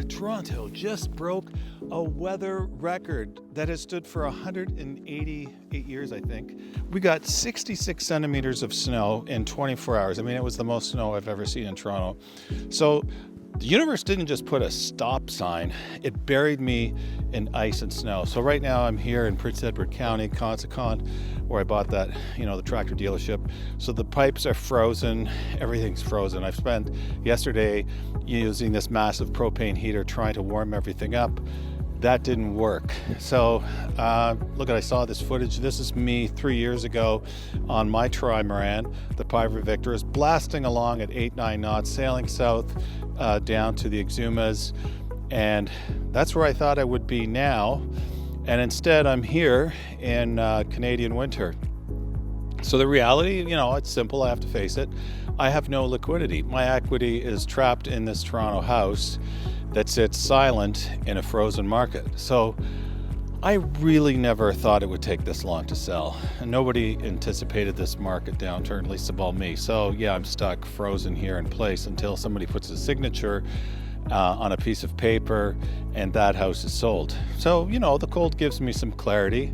Toronto just broke a weather record that has stood for 188 years, I think. We got 66 centimeters of snow in 24 hours. I mean, it was the most snow I've ever seen in Toronto. So the universe didn't just put a stop sign, it buried me in ice and snow. So right now I'm here in Prince Edward County, Consicon, where I bought that, the tractor dealership. So the pipes are frozen, everything's frozen. I've spent yesterday using this massive propane heater trying to warm everything up. That didn't work. So I saw this footage. This is me 3 years ago on my trimaran, the Private Victor, is blasting along at 8-9 knots, sailing south down to the Exumas, and that's where I thought I would be now. And instead I'm here in Canadian winter. So the reality, it's simple. I have to face it. I have no liquidity. My equity is trapped in this Toronto house that sits silent in a frozen market. So I really never thought it would take this long to sell. And nobody anticipated this market downturn, at least above me. So yeah, I'm stuck frozen here in place until somebody puts a signature on a piece of paper and that house is sold. So, the cold gives me some clarity.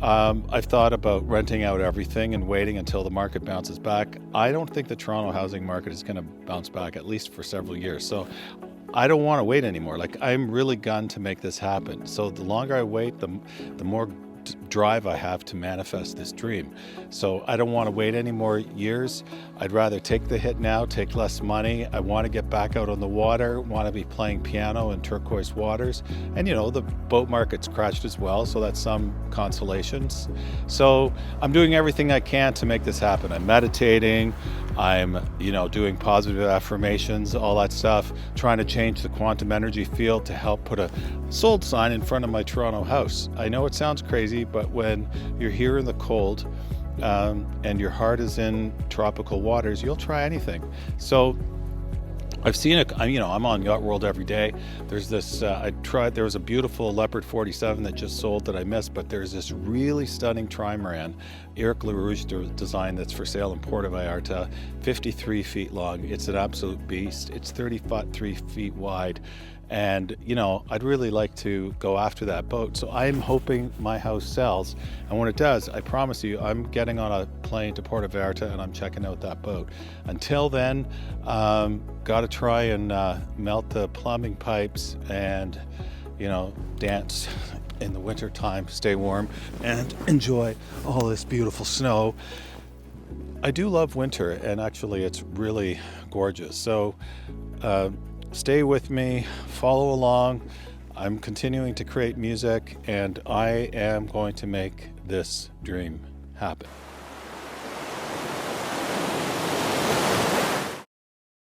I've thought about renting out everything and waiting until the market bounces back. I don't think the Toronto housing market is going to bounce back, at least for several years. So I don't want to wait anymore. I'm really gun to make this happen. So the longer I wait, the more drive I have to manifest this dream. So I don't want to wait any more years. I'd rather take the hit now, take less money. I want to get back out on the water, want to be playing piano in turquoise waters. And the boat market's crashed as well, so that's some consolations. So I'm doing everything I can to make this happen. I'm meditating, I'm doing positive affirmations, all that stuff, trying to change the quantum energy field to help put a sold sign in front of my Toronto house. I know it sounds crazy, but when you're here in the cold and your heart is in tropical waters, you'll try anything. So I've seen it, I'm on Yacht World every day. There's this, there was a beautiful Leopard 47 that just sold that I missed, but there's this really stunning trimaran, Eric LaRouche design, that's for sale in Puerto Vallarta, 53 feet long. It's an absolute beast. It's 33 feet wide. And, I'd really like to go after that boat. So I'm hoping my house sells. And when it does, I promise you, I'm getting on a plane to Puerto Vallarta and I'm checking out that boat. Until then, got to try and melt the plumbing pipes and, dance in the winter time, stay warm and enjoy all this beautiful snow. I do love winter, and actually it's really gorgeous. So, stay with me, follow along. I'm continuing to create music, and I am going to make this dream happen.